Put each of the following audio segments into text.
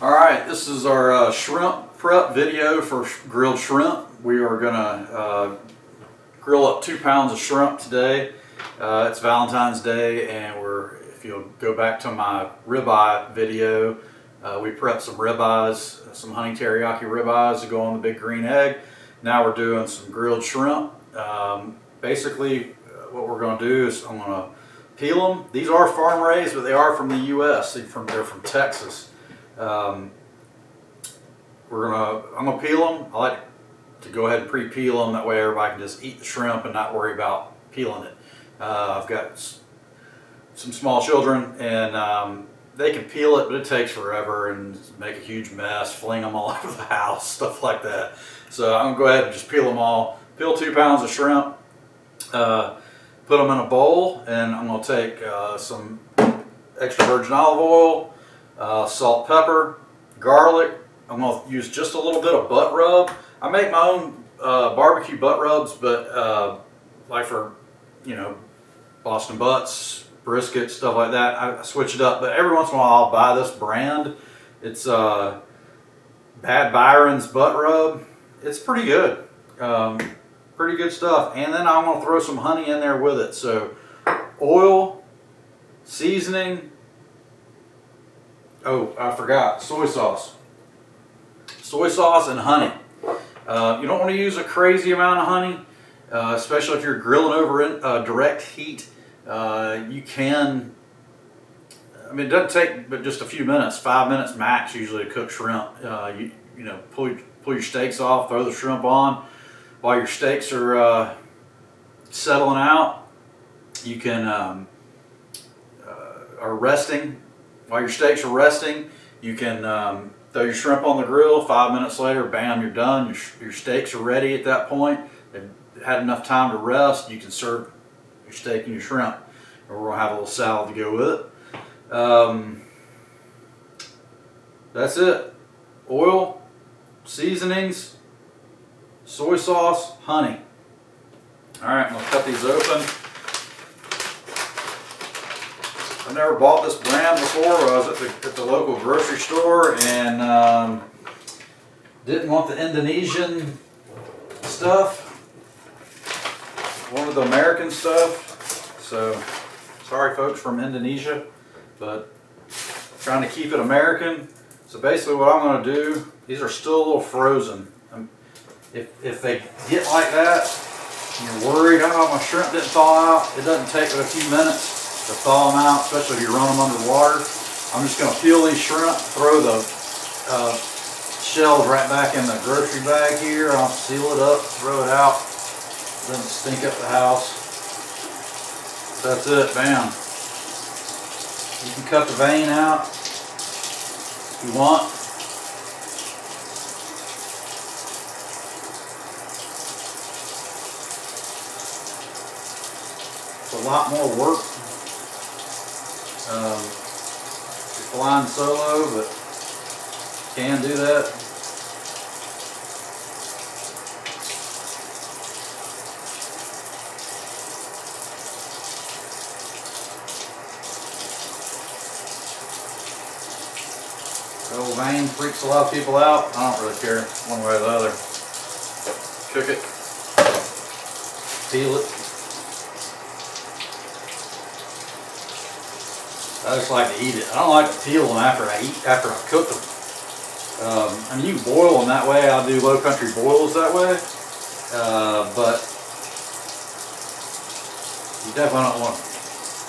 Alright, this is our shrimp prep video for grilled shrimp. We are going to grill up 2 pounds of shrimp today. It's Valentine's Day, and if you'll go back to my ribeye video, we prepped some ribeyes, some honey teriyaki ribeyes to go on the big green egg. Now we're doing some grilled shrimp. Basically, what we're going to do is I'm going to peel them. These are farm raised, but they are from the U.S. They're from Texas. I'm gonna peel them. I like to go ahead and pre-peel them. That way everybody can just eat the shrimp and not worry about peeling it. I've got some small children, and they can peel it, but it takes forever and make a huge mess, fling them all over the house, stuff like that. So I'm gonna go ahead and just peel them all. Peel 2 pounds of shrimp, put them in a bowl, and I'm gonna take some extra virgin olive oil, salt, pepper, garlic. I'm going to use just a little bit of butt rub. I make my own barbecue butt rubs, but like for, Boston butts, brisket, stuff like that, I switch it up. But every once in a while I'll buy this brand. It's Bad Byron's butt rub. It's pretty good. Pretty good stuff. And then I'm going to throw some honey in there with it. So oil, seasoning. Oh, I forgot, soy sauce. Soy sauce and honey. You don't want to use a crazy amount of honey, especially if you're grilling over direct heat. You can, it doesn't take but just a few minutes, 5 minutes max usually to cook shrimp. Pull your steaks off, throw the shrimp on. While your steaks are settling out, you can, are resting. While your steaks are resting, you can throw your shrimp on the grill. 5 minutes later, bam, you're done. Your steaks are ready at that point. They've had enough time to rest. You can serve your steak and your shrimp. And we're going to have a little salad to go with it. That's it. Oil, seasonings, soy sauce, honey. All right, I'm going to cut these open. I never bought this brand before. I was at the local grocery store and didn't want the Indonesian stuff. Wanted the American stuff. So sorry folks from Indonesia, but trying to keep it American. So basically what I'm going to do, these are still a little frozen. If they get like that and you're worried, oh, my shrimp didn't thaw out, it doesn't take but a few minutes to thaw them out, especially if you run them under water. I'm just going to peel these shrimp, throw the shells right back in the grocery bag here. I'll seal it up, throw it out. Doesn't stink up the house. That's it, bam. You can cut the vein out if you want. It's a lot more work. You're flying solo, but can do that. The old vein freaks a lot of people out. I don't really care one way or the other. Cook it, peel it. I just like to eat it. I don't like to peel them after I cook them. You can boil them that way. I'll do low country boils that way. But you definitely don't want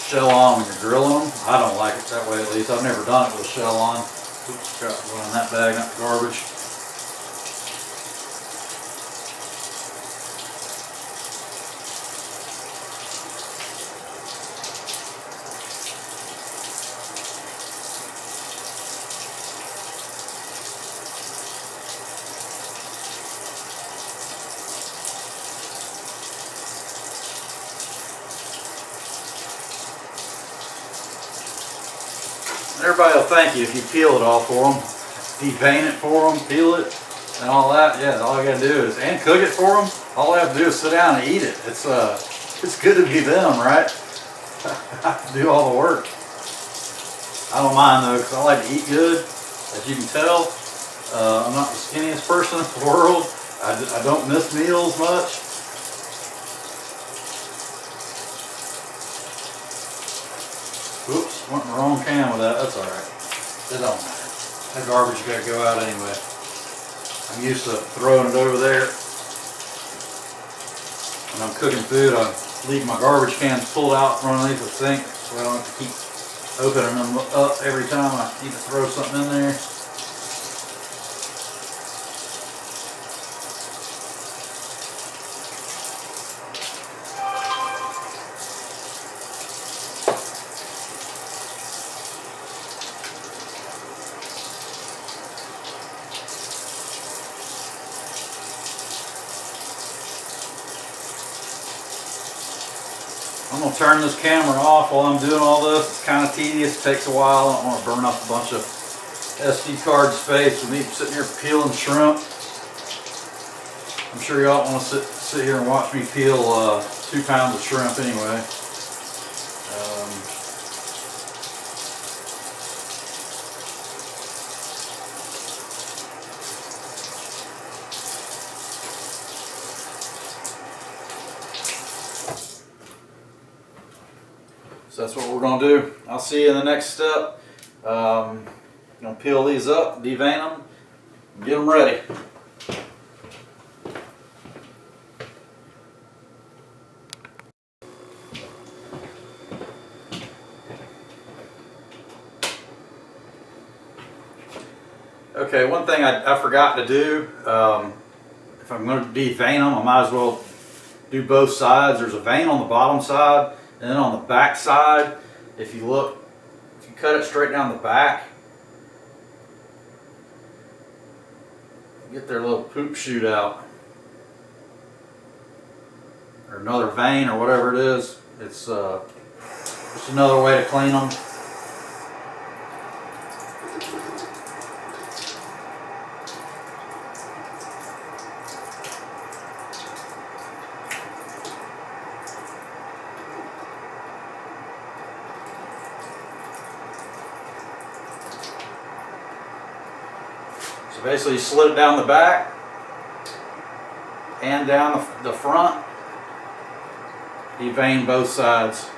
shell on when you're grilling them. I don't like it that way, at least. I've never done it with a shell on. Oops, got one in that bag, not the garbage. Everybody will thank you if you peel it all for them. Devein it for them, peel it, and all that. Yeah, all you gotta do is, and cook it for them. All I have to do is sit down and eat it. It's good to be them, right? I have to do all the work. I don't mind though, because I like to eat good. As you can tell, I'm not the skinniest person in the world. I don't miss meals much. Oops, went in the wrong can with that. That's alright. It don't matter. That garbage got to go out anyway. I'm used to throwing it over there. When I'm cooking food, I leave my garbage cans pulled out from underneath the sink so I don't have to keep opening them up every time I need to throw something in there. I'm going to turn this camera off while I'm doing all this. It's kind of tedious, it takes a while. I don't want to burn up a bunch of SD card space with me sitting here peeling shrimp. I'm sure y'all want to sit here and watch me peel 2 pounds of shrimp anyway. So that's what we're going to do. I'll see you in the next step. I'm going to peel these up, devein them, and get them ready. Okay, one thing I forgot to do, if I'm going to devein them, I might as well do both sides. There's a vein on the bottom side, and then on the back side, if you look, if you cut it straight down the back, you get their little poop shoot out, or another vein, or whatever it is. It's just another way to clean them. So basically you slit it down the back and down the front. Devein both sides.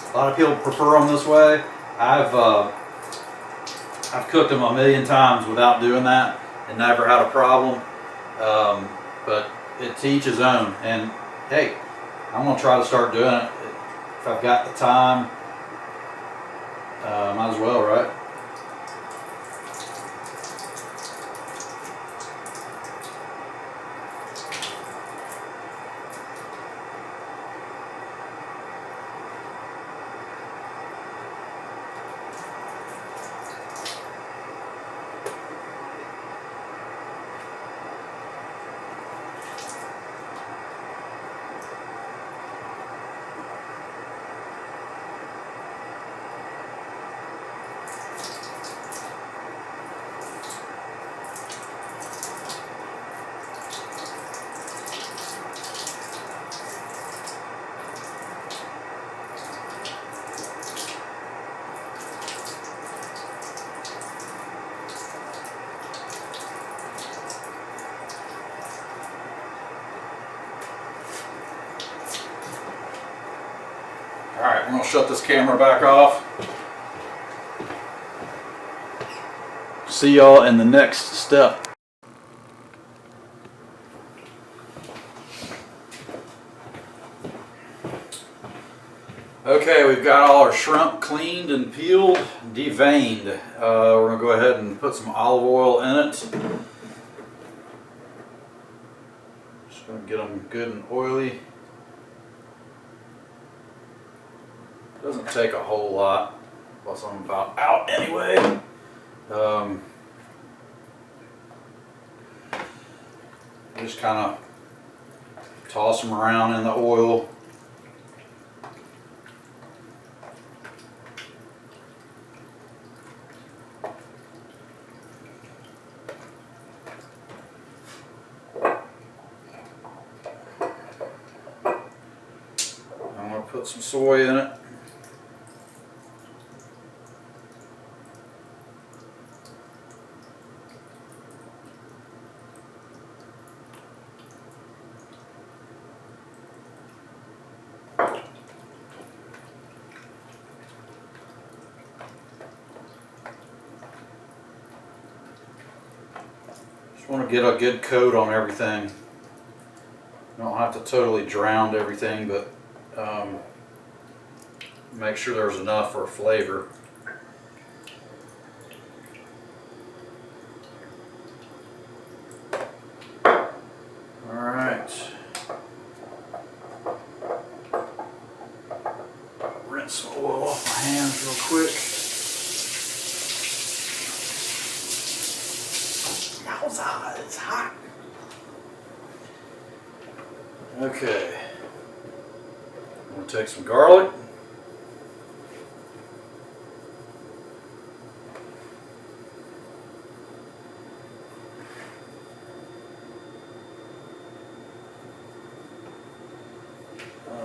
A lot of people prefer them this way. I've cooked them a million times without doing that and never had a problem. But it's to each his own. And hey, I'm gonna try to start doing it if I've got the time. Might as well, right? Alright, we're going to shut this camera back off. See y'all in the next step. Okay, we've got all our shrimp cleaned and peeled, deveined. We're going to go ahead and put some olive oil in it. Just going to get them good and oily. Doesn't take a whole lot, plus I'm about out anyway. Just kind of toss them around in the oil. put some soy in it. Just want to get a good coat on everything. You don't have to totally drown everything, but make sure there's enough for flavor. Alright. Rinse some oil off my hands real quick. Yowza, it's hot. Okay. I'm going to take some garlic.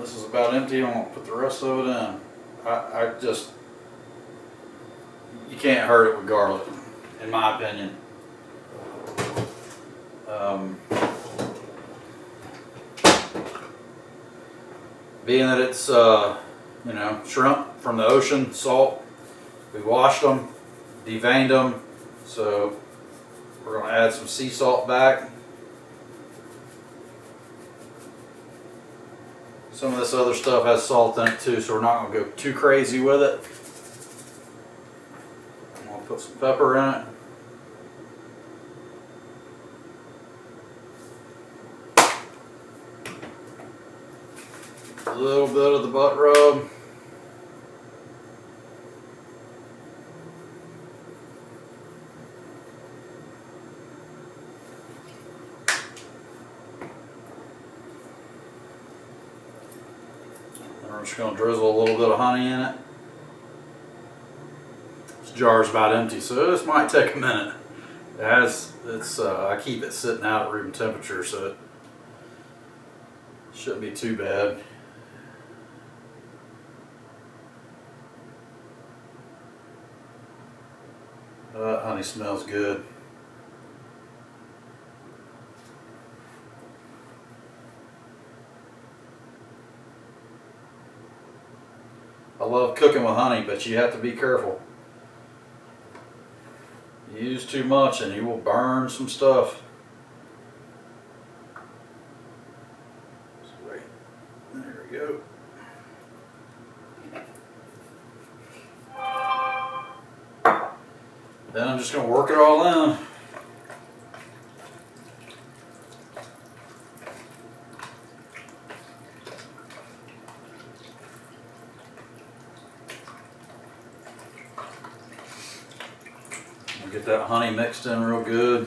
This is about empty. I'm going to put the rest of it in. I just, you can't hurt it with garlic, in my opinion. Being that it's, you know, shrimp from the ocean, salt, we washed them, deveined them, so we're going to add some sea salt back. Some of this other stuff has salt in it too, so we're not going to go too crazy with it. I'm going to put some pepper in it. A little bit of the butt rub. I'm just going to drizzle a little bit of honey in it. This jar is about empty, so this might take a minute. It has, I keep it sitting out at room temperature, so it shouldn't be too bad. That honey smells good. I love cooking with honey, but you have to be careful. You use too much and you will burn some stuff. Wait, there we go. Then I'm just going to work it all in. Get that honey mixed in real good.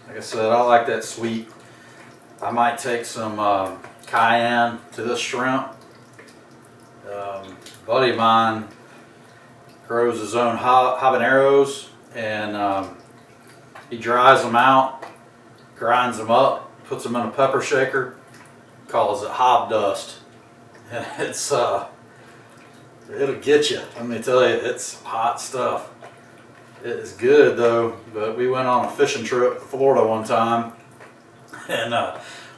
Like I said, I like that sweet. I might take some cayenne to this shrimp. A buddy of mine grows his own habaneros, and he dries them out, grinds them up, puts them in a pepper shaker, calls it hob dust. And it's it'll get you. Let me tell you, it's hot stuff. It is good though. But we went on a fishing trip to Florida one time, and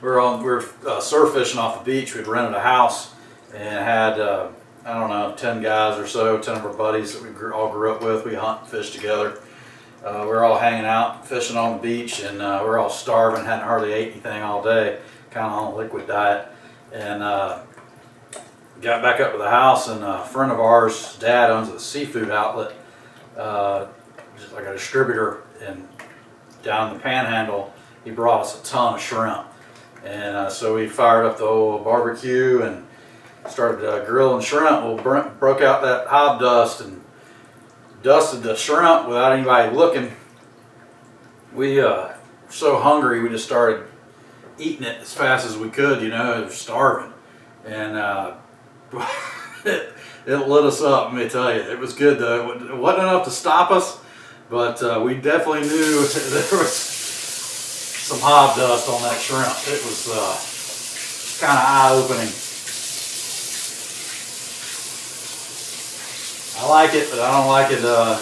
we were surf fishing off the beach. We'd rented a house and had I don't know, 10 guys or so, 10 of our buddies that we all grew up with. We hunt and fish together. We were all hanging out, fishing on the beach, and we were all starving, hadn't hardly ate anything all day, kind of on a liquid diet, and got back up to the house, and a friend of ours, dad, owns a seafood outlet, just like a distributor, and down in the Panhandle, he brought us a ton of shrimp, and so we fired up the old barbecue and started grilling shrimp. Well, Brent broke out that hob dust and dusted the shrimp without anybody looking. We were so hungry, we just started eating it as fast as we could, you know, we were starving, and it lit us up. Let me tell you, it was good though. It wasn't enough to stop us, but we definitely knew there was some hob dust on that shrimp. It was kind of eye-opening. I like it, but I don't like it. I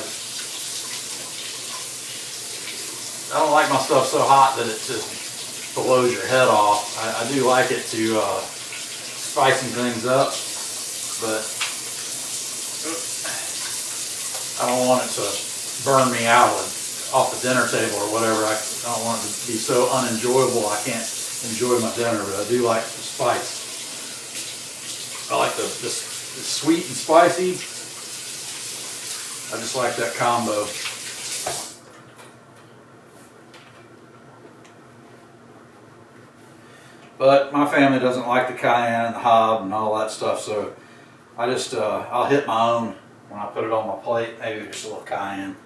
don't like my stuff so hot that it just blows your head off. I do like it to spice some things up, but I don't want it to burn me out off the dinner table or whatever. I don't want it to be so unenjoyable I can't enjoy my dinner, but I do like the spice. I like the sweet and spicy. I just like that combo. But my family doesn't like the cayenne and the hob and all that stuff, so I just I'll hit my own when I put it on my plate. Maybe just a little cayenne.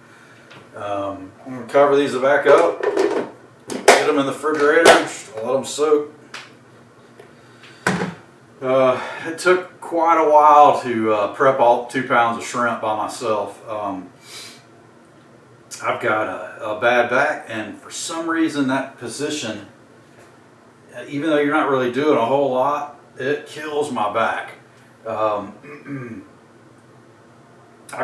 I'm going to cover these back up, get them in the refrigerator, let them soak. It took quite a while to prep all 2 pounds of shrimp by myself. I've got a bad back, and for some reason that position, even though you're not really doing a whole lot, it kills my back. I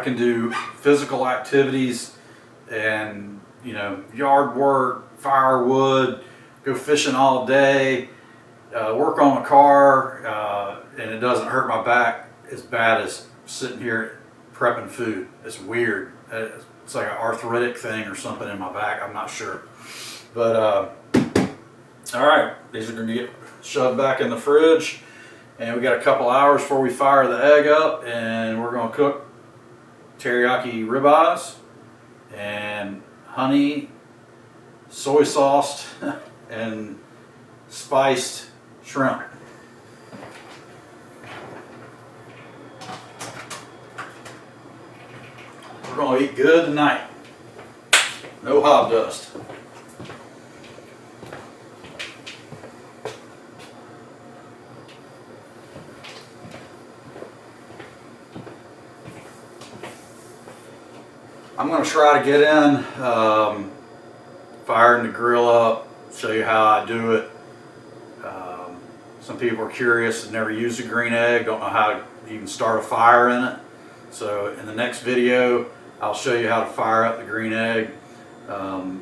can do physical activities and, you know, yard work, firewood, go fishing all day, work on my car, and it doesn't hurt my back as bad as sitting here prepping food. It's weird. It's like an arthritic thing or something in my back. I'm not sure. But all right, these are going to get shoved back in the fridge, and we got a couple hours before we fire the egg up, and we're going to cook teriyaki ribeyes and honey, soy sauced, and spiced shrimp. We're going to eat good tonight. No hob dust. I'm going to try to get in, firing the grill up, show you how I do it. Some people are curious and never used a green egg, don't know how to even start a fire in it. So in the next video, I'll show you how to fire up the green egg, the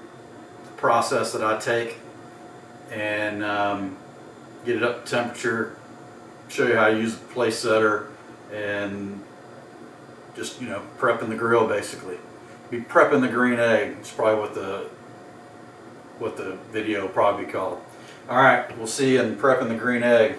process that I take, and get it up to temperature, show you how to use the place setter, and just, you know, prepping the grill basically. Be prepping the green egg. It's probably what the video will probably be called. All right, we'll see you in prepping the green egg.